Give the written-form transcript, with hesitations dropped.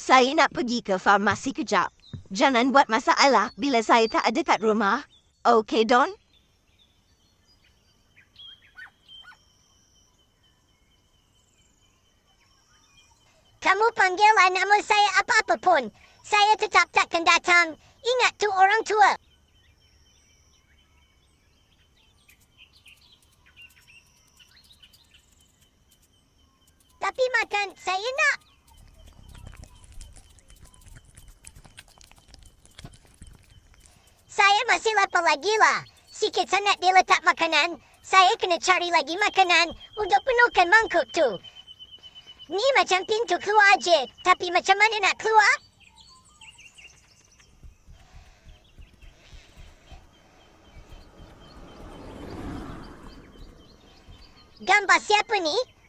Saya nak pergi ke farmasi kejap. Jangan buat masalah bila saya tak ada kat rumah. Okey, Don? Kamu panggillah nama saya apa-apa pun. Saya tetap takkan datang. Ingat tu orang tua. Tapi makan saya nak. Saya masih lapar lagi lah. Sikit sangat dia letak makanan. Saya kena cari lagi makanan untuk penuhkan mangkuk tu. Ni macam pintu keluar je. Tapi macam mana nak keluar? Gambar siapa ni?